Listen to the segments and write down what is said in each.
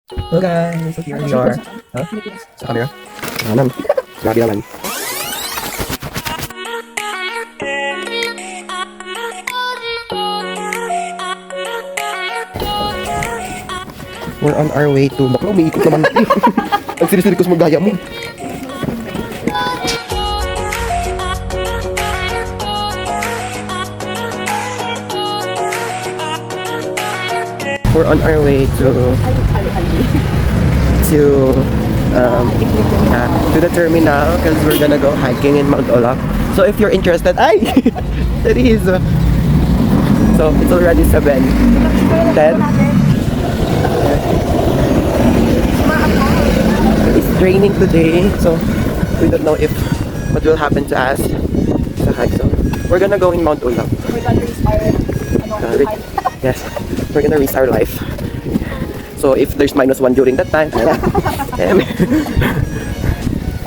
Hello guys, so here we are. Huh? Sa camera? Naman. Grabe naman. We're on our way to... Bakla, umiikot naman. Ang siris-siris mo gaya mo. We're on our way to the terminal because we're gonna go hiking in Mount Olaf. So if you're interested, ay, it is. So it's already 7:10. It's raining today, so we don't know if what will happen to us sa hike. So we're gonna go in Mount Olaf. Yes, we're gonna risk our life. So if there's -1 during that time, and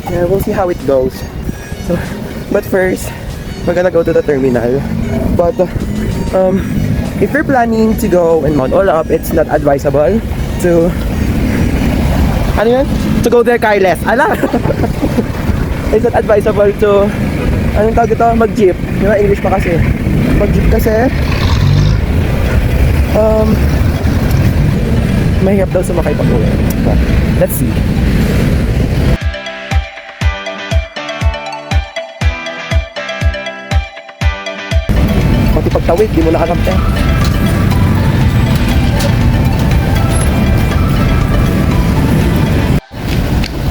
yeah, we'll see how it goes. So, but first, we're gonna go to the terminal. But if you're planning to go in Mount Olaf, it's not advisable to to go there careless. Ala, it's not advisable to anong tawag ito, mag-jeep. Yung English pa kasi. Mag-jeep kasi mahirap daw sumakay pag uwi. But, let's see. Pati pagtawid, di mo nakakampi.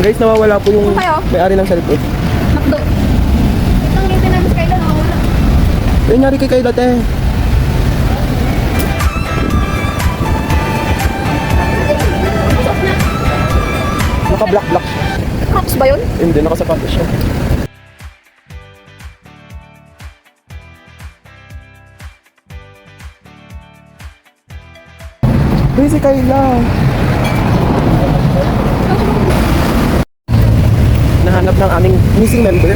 Guys, nawawala po yung may-ari ng cellphone. Makdo. Itong maintenance kayo na nawawala. Yung nyari kay Kayla, te. Naka-black-black. Crocs ba yun? Hindi, nakasapatos siya. Uy, si Kayla. Nahanap ng aming missing member.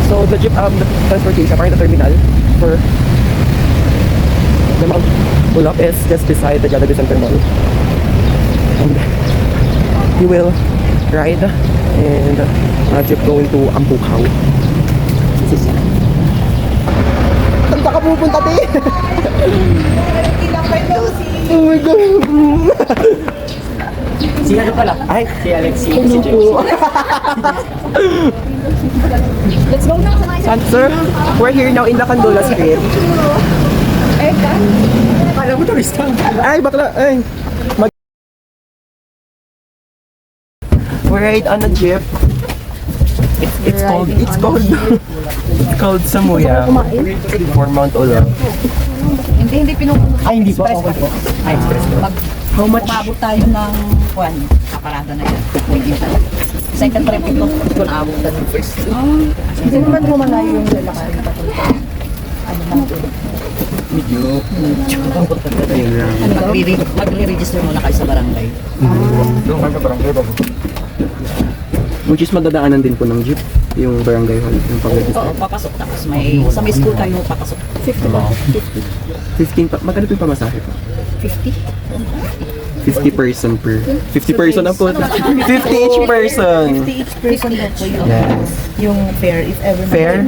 So, the jeep, the transportation, parang the terminal for the Mount Olaf is just beside the Jollibee Center Mall. And you will ride and jeep going to Ampukaw. Saan ka pupunta, te? Oh my God! Si ano pala? Ay, Si Alexi, si James. Let's go na. Sir, we're here now in Lacandola Street. Kala mo turista. Ay, bakla, ay. We ride on a jeep. It's called Samuya for Mount Olaf. Hindi pinupunta. Ay, hindi po. Okay po. Ay, express po. How much? Umabot tayo ng kwan, kaparada na yan. Pwede siya. Second trip ito, kung naabutan ng first. Hindi naman humalayo yung lalakarin papunta. Ano lang ito? Magre-register muna kayo sa barangay. Doon kayo sa barangay ba? Which is madadaanan din po ng jeep, yung barangay hall, yung pag-register. Oo, papasok. Tapos sa may school tayo papasok. 50 ba? 15 pa, magkano po yung pamasahe po? 50? 50 person per. 50 person na po. 50 each person. 50 each person na po yun. Yes. Yung fare, if ever. Fair?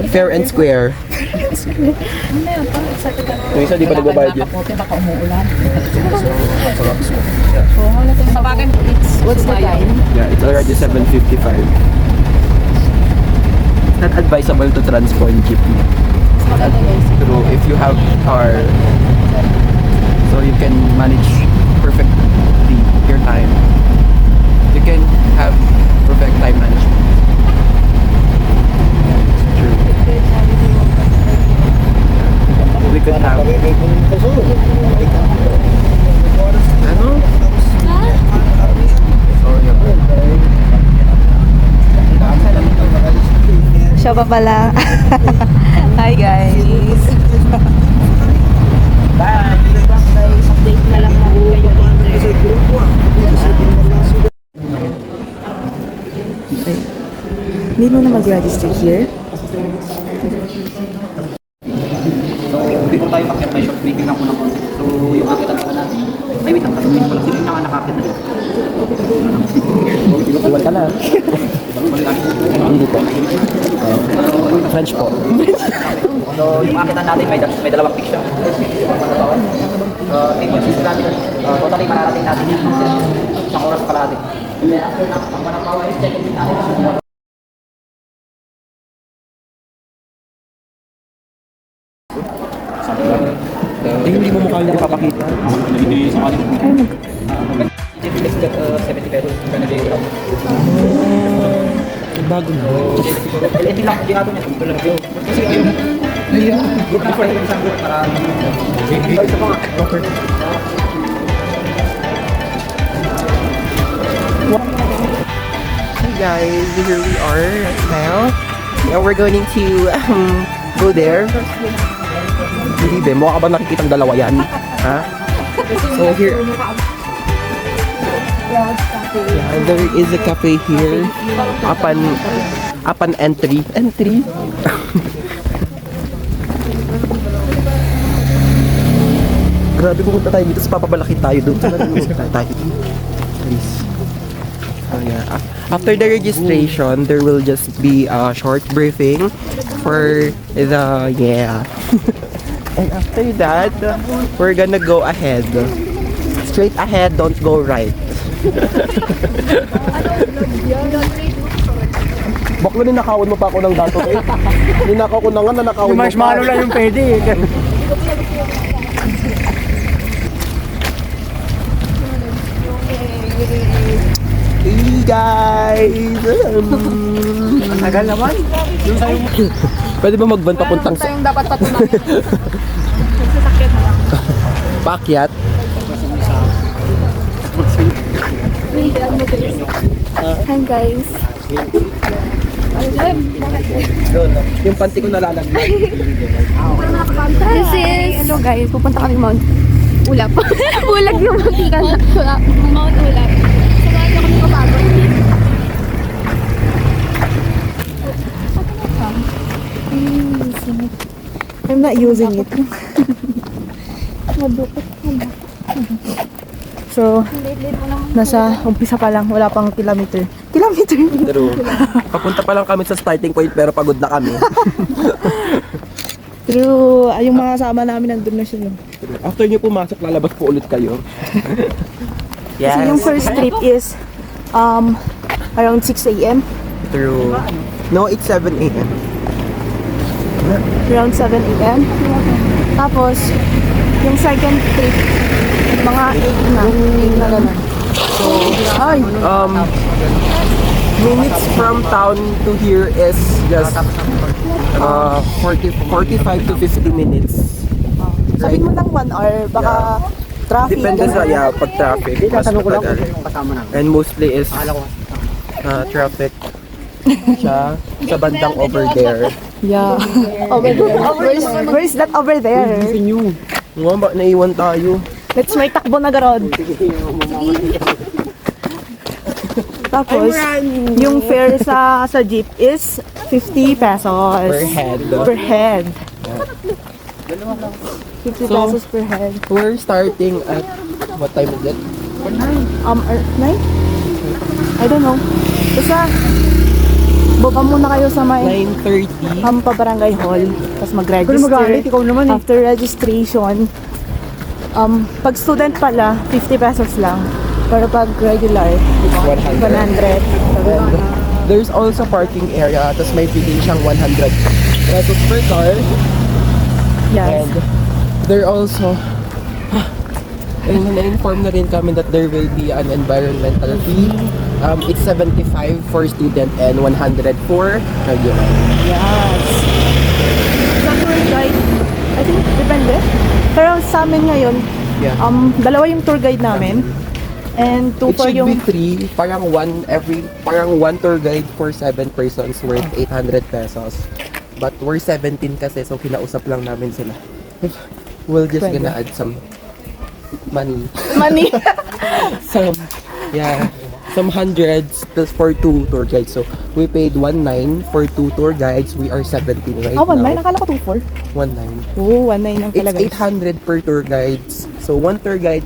Fair and square. Ano yun? Parang excited ka. Yung isa di pa nagbabayad yun. Nakapote, baka umuulan. Sa bagay, what's the time? Yeah, it's already 7:55. It's not advisable to transport jeepney. True, if you have car, so you can manage perfectly your time. You can have perfect time management. True. We could have. Ano? Siya pa pala. Hi guys. Bye! Update na lang namin kayo later. Hindi mo na mag-register here? So, before tayo pakyat may short briefing lang muna ko. So, yung akita naman natin, ay akin. Iwan ka na. Hindi po. French po. So, yung akitan natin, may dalawang pick siya. Frequencies natin, totally mararating natin sa oras pa natin. Ang manang power is checking natin. Hindi mo mukha niya ipapakita. Let's get 70 pesos. Bago na. LED lang, hindi natin yan. Ito lang yun. Kasi ayun. Good na for isang group para... Isa pa nga. Hey guys, here we are right now. Now we're going to go there. Hindi be, mukha ka ba nakikitang dalawa yan? Ha? So here... Yeah, there is a cafe here. Upon entry. Entry? Grabe, pupunta tayo dito. Papabalaki tayo doon. Tayo. Please. Oh, yeah. After the registration, there will just be a short briefing for the, yeah. And after that, we're gonna go ahead. Straight ahead, don't go right. Baklo, ninakawan mo pa ako ng dato eh. Ninakaw ko na nga, nanakawan mo pa. Marshmallow lang yung pwede eh. Hey guys! Tagal naman. Yung sa'yo mo. Pwede ba magban papuntang sa Tayong dapat patunayan. Sasakyan na lang. Paakyat? Hi guys. Yung panty ko nalalaglag. This is... Hello guys, pupunta kami Mount Ulap. Bulag yung makika na. Mount Ulap. Samahan niyo kami kapagod. I'm not using it. Madukot. So, Late-late mo naman. nasa umpisa pa lang, wala pang kilometer. Kilometer? Pero, papunta pa lang kami sa starting point pero pagod na kami. Pero, yung mga kasama namin nandun na sila. After nyo pumasok, lalabas po ulit kayo. Kasi yung first trip is around 6 a.m. True. No, it's 7 a.m. Around 7 a.m. Tapos, yung second trip, mga 8 na. 8 na ganun. So, ay, Minutes from town to here is just 45 to 50 minutes. sabi mo lang 1 hour, baka traffic. Depende sa pag traffic. Mas Tanong ko lang matagal. kung kasama namin. And mostly is traffic siya sa bandang over there. Yeah. Over there. Where's that over there? Nga ba, naiwan tayo. Let's may takbo na garod. Tapos, yung fare sa jeep is 50 pesos. Per head. Per head. 50 So, pesos per head. We're starting at, what time is it? 9? I don't know. Basta, baba muna kayo sa may 9:30. Pabarangay Hall. Tapos Pero magalit, mag-register. ikaw naman eh. After registration, pag student pala, 50 pesos lang. Pero pag regular, 100. 100. There's also parking area, tapos may pili siyang 100 pesos per car. Yes. And there also, and na-inform na rin kami that there will be an environmental fee. It's 75 for student and 100 for regular. Yes. Sa tour guide, I think depende. Pero sa amin ngayon, Yeah. dalawa yung tour guide namin. And 2 It for should yung... be 3, parang one tour guide for 7 persons worth 800 pesos. But we're 17 kasi, so kinausap lang namin sila. We'll just Pwede. gonna add some money. Money. Some hundreds plus for 2 tour guides. So we paid 1,900 for 2 tour guides. We are 17 right Oh, 1.9? now. Nakala ko 2.4. 1,900. Oo, 1.9 lang It's talaga. 800 per tour guides. So one tour guide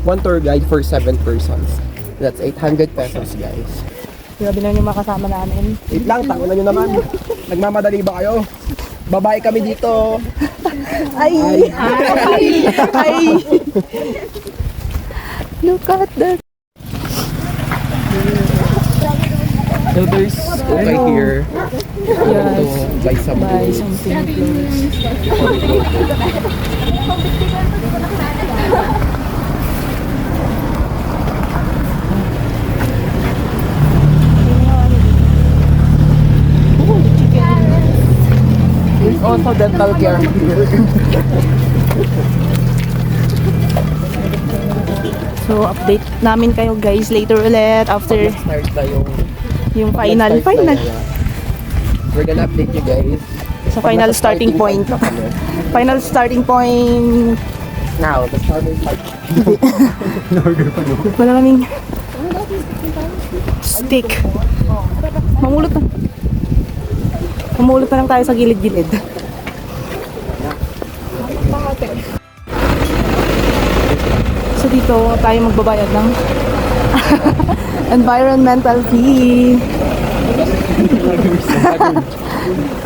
One tour guide for 7 persons. That's 800 pesos, guys. Grabe na yung mga kasama namin. Wait lang, tango na nyo naman. Nagmamadali ba kayo? Babae kami dito. Ay! Look at that. So there's okay here. Yes. To buy some Buy clothes. something clothes. There's also dental care here. So, update namin kayo guys later ulit after Start na yung final. start na yan. We're gonna update you guys. Sa final Nasa starting point. na kami. Final starting point. Now, the starting point. Wala kaming stick. Mamulot na. Mamulot na lang tayo sa gilid-gilid. So dito tayo magbabayad ng environmental fee.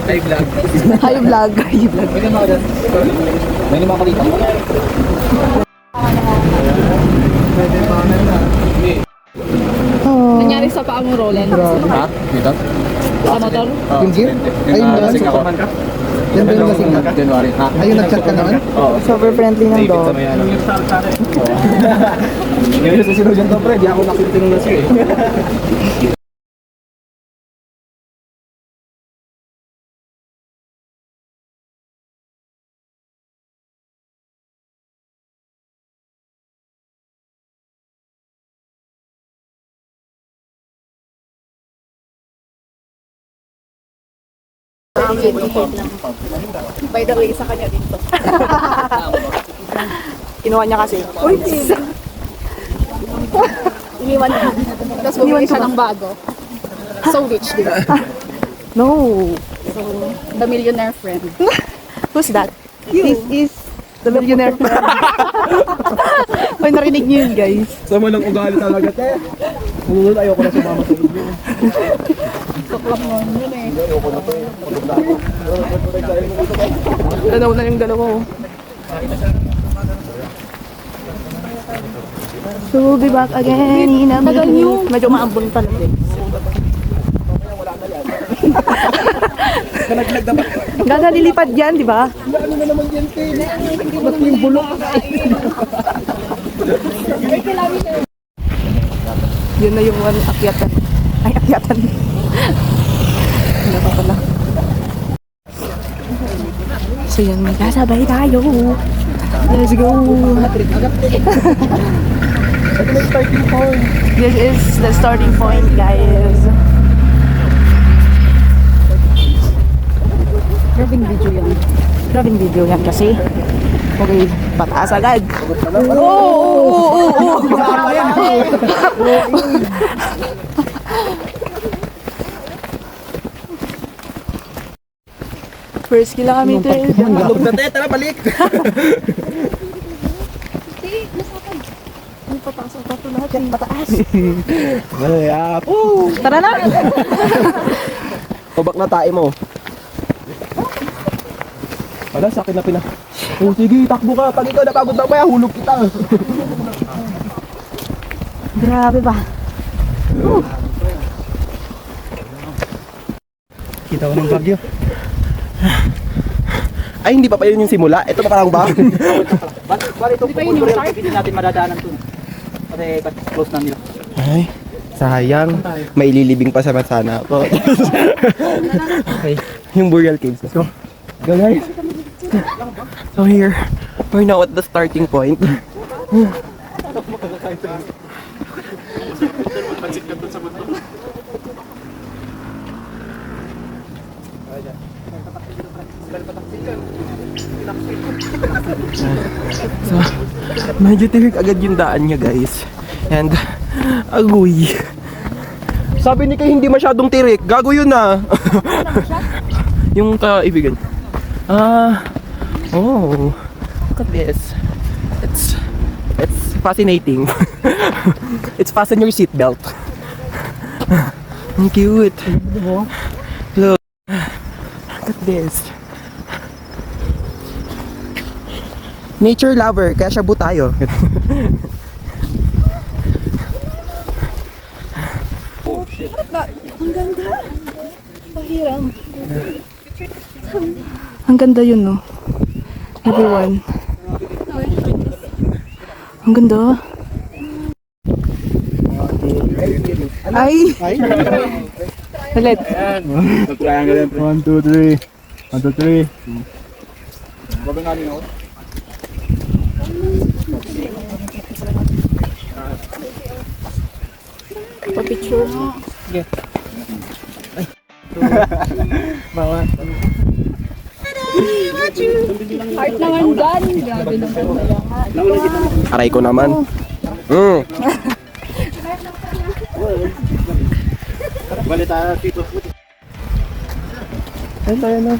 Ay, vlog. Hi vlog. Hi vlog. May lima ko dito. Oh. Nangyari sa paa mo, Roland. Ha? Dito? Sa motor. Yung gear? Ayun na. Lasing ako. Yan ba yung lasing ka? January. Ha? Ayun, nag-chat ka naman? Oo. Super friendly ng David sa dog. may ano. Ngayon sa sino dyan to, pre. Di ako nakitinong na siya eh. By the way, sa kanya dito. Kinuha niya kasi. Uy, Iniwan ko. Tapos bumili siya ng bago. So rich, di ba? no. So, the millionaire friend. Who's that? This is the millionaire friend. Uy, narinig niyo yun, guys. Sama ng ugali talaga, te. Nunod, ayoko na sumama sa inyo. Dalaw na yung dalawa. Oh. So we'll be back again in a minute. Medyo maambon talaga. Gaga lilipad yan, di ba? Ano na naman yan, te? Ba't yung bulok? Yun na yung akyatan. Ay, akyatan. Wala pa pala. So yun, may kasabay tayo. Let's go. This is the starting point, guys. Grabing video yan. Grabing video yan kasi. Okay, pataas agad. Oo. First kill kami, te. Log na, te. Tara, balik. Pataas. Ay, Tara na. Tubak na tayo mo. Wala, sa akin na pina. Oh, sige, takbo ka. Pag ikaw napagod mamaya, hulog kita. Grabe ba? Kita ko ng bagyo. Ay, hindi pa yun yung simula. Ito pa lang ba? Bari ito, kung hindi natin madadaanan to. Kasi close na nila. Ay, sayang. May ililibing pa sana ako. Okay, yung burial caves. Let's go. Go, guys. So here, we're now at the starting point. So, medyo tirik agad yung daan niya, guys. And, agoy. Sabi ni Kay hindi masyadong tirik. Gago yun na. Yung kaibigan. Oh. Look at this. It's fascinating. It's fasten your seatbelt. Ang cute. Look. Look at this. Nature lover, kaya Shabu tayo. Ang ganda. Pahiram. Ang ganda yun, no? Everyone. Ang ganda. Ay! Ulit. 1, 2, 3. 1, 2, 3. Pa-picture mo. Bawa. Heart naman dyan. Grabe naman. Aray ko naman. Bali tayo dito. Ayun tayo na.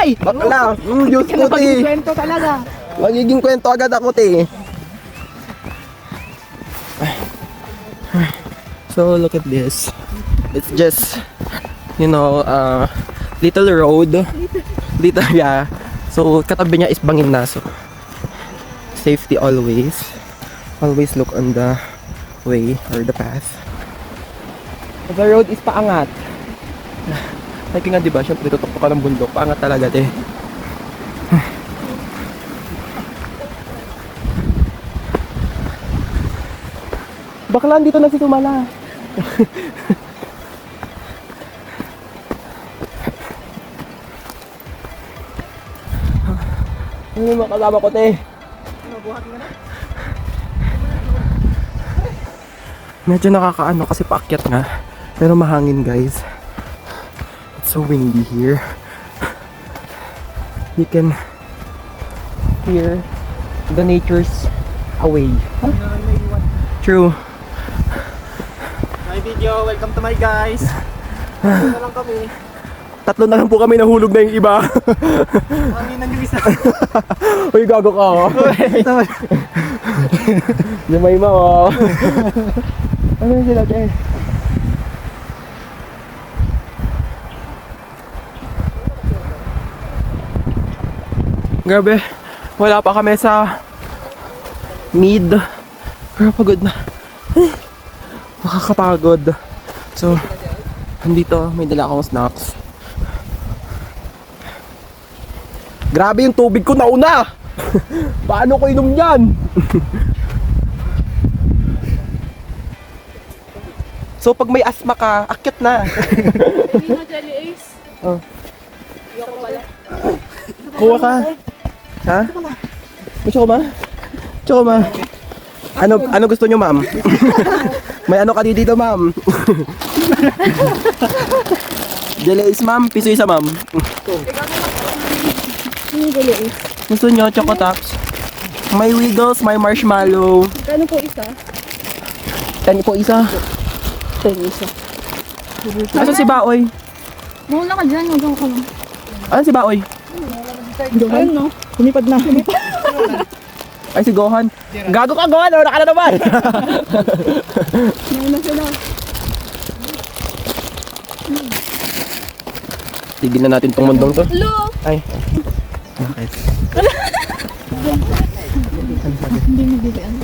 Ay! Bakla! Diyos ko, te! Kwento talaga. Magiging kwento agad ako, te. So, look at this. It's just, you know, little road. Little, yeah. So, katabi niya is bangin na. So, safety always. Always look on the way or the path. The road is paangat. Like nga, diba? Siyempre, tutok ka ng bundok. Paangat talaga, te. Bakla, dito na si Tumala. Ano yung mga kasama ko, te? Medyo nakakaano kasi paakyat nga. Pero mahangin, guys. It's so windy here. You can hear the nature's away. True. Hi video, welcome to my guys. Ito na lang kami. Tatlo na lang po kami, nahulog na yung iba. Hanginan yung isa. Uy, gago ka, oh. Lumay mo, oh. Ano yun sila, te? Grabe, wala pa kami sa mid. Pero pagod na. Makakapagod. So, andito, may dala akong snacks. Grabe yung tubig ko nauna! Paano ko inom yan? So pag may asma ka, akyat na. Hindi mo, Jelly Ace. Oh. Ayoko pala. Kuha ka. Ha? Gusto ko ba? Gusto ko ba? Ano gusto nyo, ma'am? May ano ka dito, ma'am? Delays, ma'am. Piso isa, ma'am. Jelly Ace. Gusto nyo, Choco Tops? May Wiggles, may marshmallow. Kano po isa? 10 po isa. 10 isa. Asa si Baoy? Mawala ka dyan, huwag ka lang. Ano si Baoy? Ayun, no? Lumipad na. Ay, si Gohan. Gago ka, Gohan! Wala ka na naman! Ngayon na sila. Tigil na natin tong mundong to. Hello! Ay. Bakit? Hindi mo dito yan.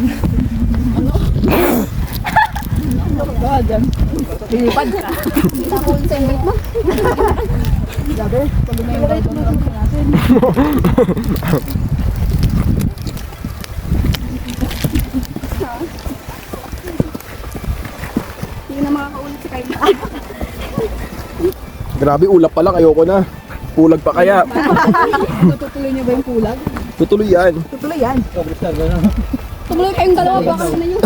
Ano? Ano ka dyan? Lilipad ka. Tapos sa invite mo? Gabi, pag may invite mo natin. Hindi na makakaulit si Kyle. Grabe, ulap pa lang. Ayoko na. Pulag pa kaya. Natutuloy niyo ba yung pulag? Tutuloy yan. Tutuloy yan. Tumuloy kayong dalawa baka na yun.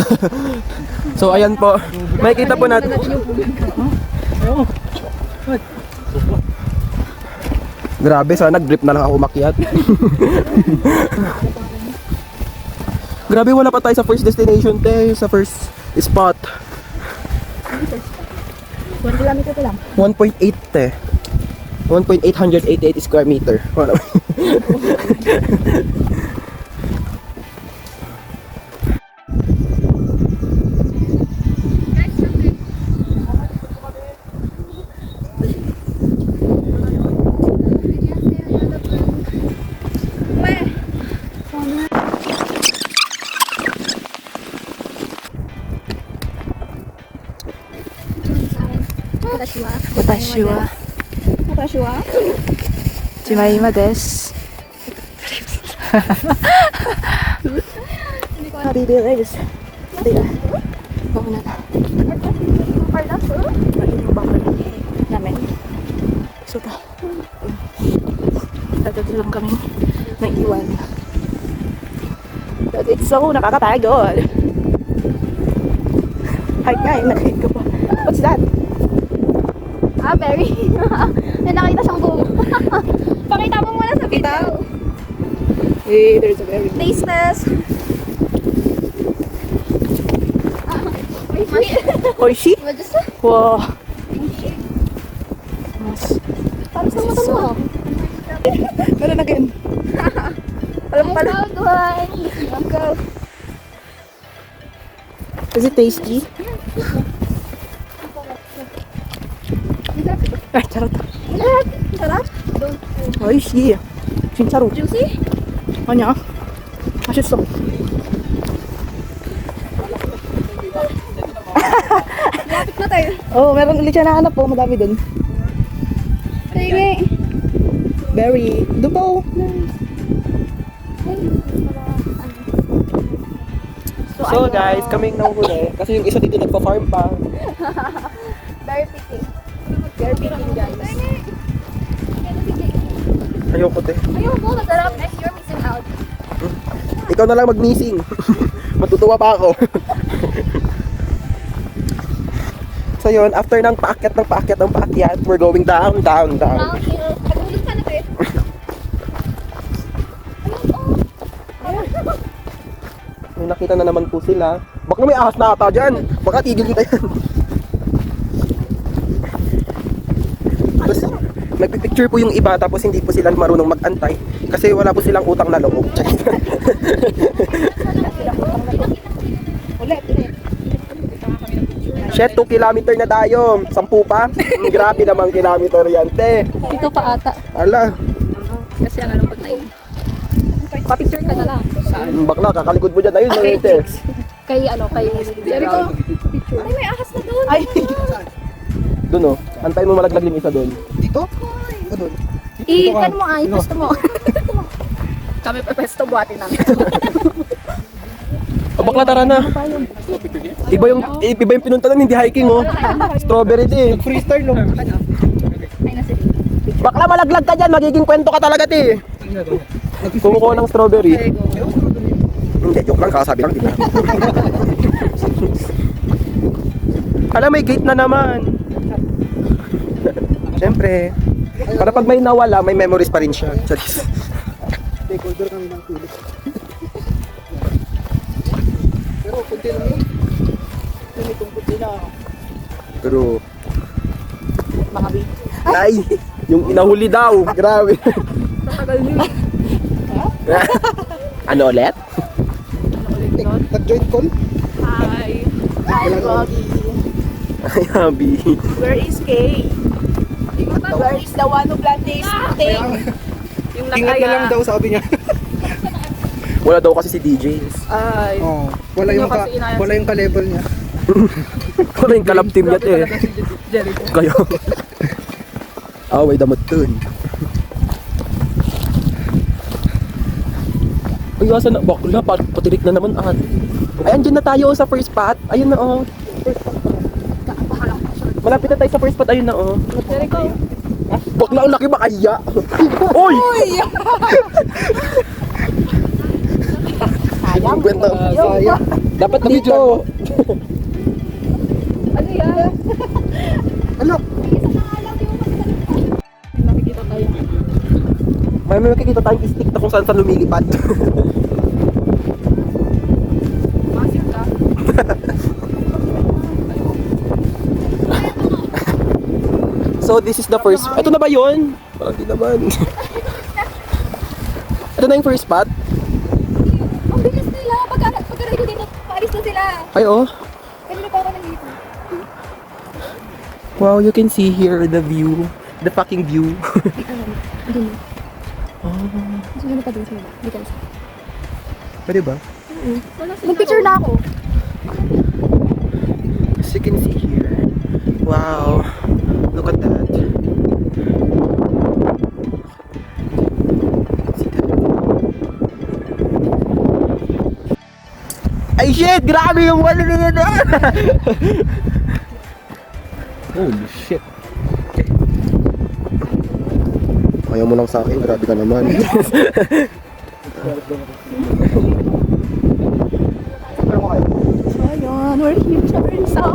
So, ayan po. Makikita po natin. Grabe, sana nag-drip na lang ako umakyat. Grabe, wala pa tayo sa first destination, te. Sa first spot. 1 kilometer pa lang. 1.8, te. 1.888 square meter. Wala. Watashi wa 私は Jimaima desu. Hariri desu. Tira. Bako na. Ayun yung bakal namin. So ta. Tatulong kami ng iwan. But it's so nakakapagod. Hi guys, nakita ko pa. What's that? Ah, berry. May nakita siyang buo. Pakita mo muna sa video. Hey, there's a berry. Taste test. Oishi? Wow. Parang sa mata mo. Meron again. Hello, guys. Go. Is it tasty? Ay, charot. Sarap. Oishi. 진짜로. Juicy? 아니야. 맛있어. Lapit na tayo. Oh, meron ulit siya nahanap po. Madami dun. Sige. Berry. Dubaw. So guys, kaming nanghuli. Kasi yung isa dito nagpa-farm pa. Berry picking. Berry picking, guys. Ayoko te. Ayoko, masarap. You're missing out. Ikaw na lang mag-missing. Matutuwa pa ako. So yun, after ng paakyat, we're going down. Pag-ulog ka na tayo. May nakita na naman po sila. Baka may ahas na ata dyan. Baka tigil kita yan. Tapos, nagpipicture po yung iba tapos hindi po sila marunong mag-antay kasi wala po silang utang na loob. Shit, 2 kilometer na tayo. 10 pa. Grabe namang kilometer yan, te. Ito pa ata. Ala, Kasi ang anong pagtayin. Pa-picture ka na lang. bakla, kakalikod mo dyan. Ayun, mga te. Kay Jericho. Ay, may ahas na doon. Ay. Doon oh. Antayin mo malaglag yung isa doon. Dito? O doon? I-kan mo iposto mo. Kami pepesto buhatin namin. O bakla, tara na. Iba yung pinunta nun, hindi hiking oh. Strawberry din. Freestyle no? Ay, nasa dito. Bakla, malaglag ka dyan. Magiging kwento ka talaga, te. Kumukuha ng strawberry. Hindi, joke lang. Kakasabi lang, diba? Alam, may gate na naman. Siyempre. Para pag may nawala, may memories pa rin siya. Charis. Stakeholder kami ng tulip. Pero kunti lang yun. May kunti na. Pero, Mga baby. ay, yung inahuli daw. Grabe. Tatagal nyo. Ano ulit? Nag-join call? Hi. Hi, Boggy. Ay, habi. Where is Kay? Where is the one who planted thing? Yung Ingat na lang daw sabi niya. Wala daw kasi si DJ. Ay. Oh, wala yung wala yung ka-level niya. Wala yung kalab team niya, eh. Kayo. Away damot dun. Uy, asan na? Bakla, patirik na naman at. Ay, andyan na tayo sa first spot. Ayun na, oh. Malapit na tayo sa first spot. Ayun na, oh. Jericho. Bakla, ang laki ba kaya? Uy! Sayang. Kwenta. Sayang. Dapat dito. Ano yan? Ano? Makikita tayo. May makikita tayong stick na kung saan lumilipad. Massive ka. So So this is the first. Ito na ba yun? Hindi naman. Ito na yung first spot. Ang bilis nila. Pagkarating ko dito, paalis na sila. Ay, oh. Kanina pa ako nandito. Wow, you can see here the view. The fucking view. Doon. Siguro pa din sila. Dito. Pwede ba? Mag-picture na ako. As you can see here. Wow. Look at that. See that? Ay shit! Grabe yung wala na yun! Holy shit. Ayaw mo lang sa akin, grabe ka naman. So, ayun. We're here sa Versa.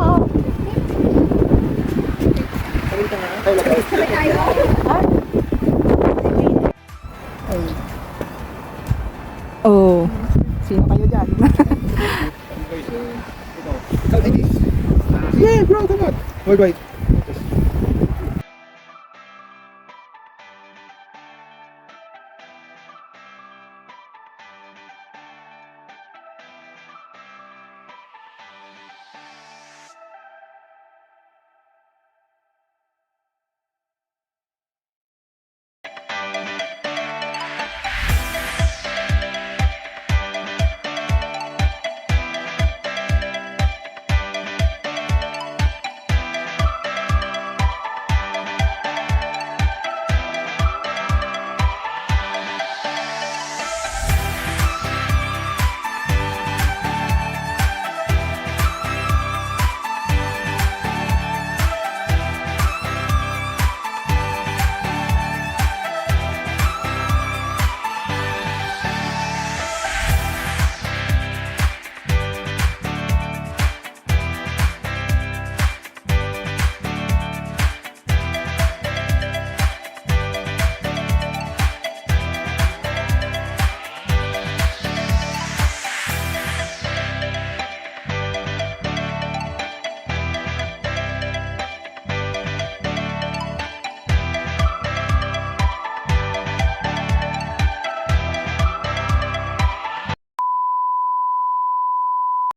Oh. Sino kayo dyan? Yeah, bro, come on. Wait.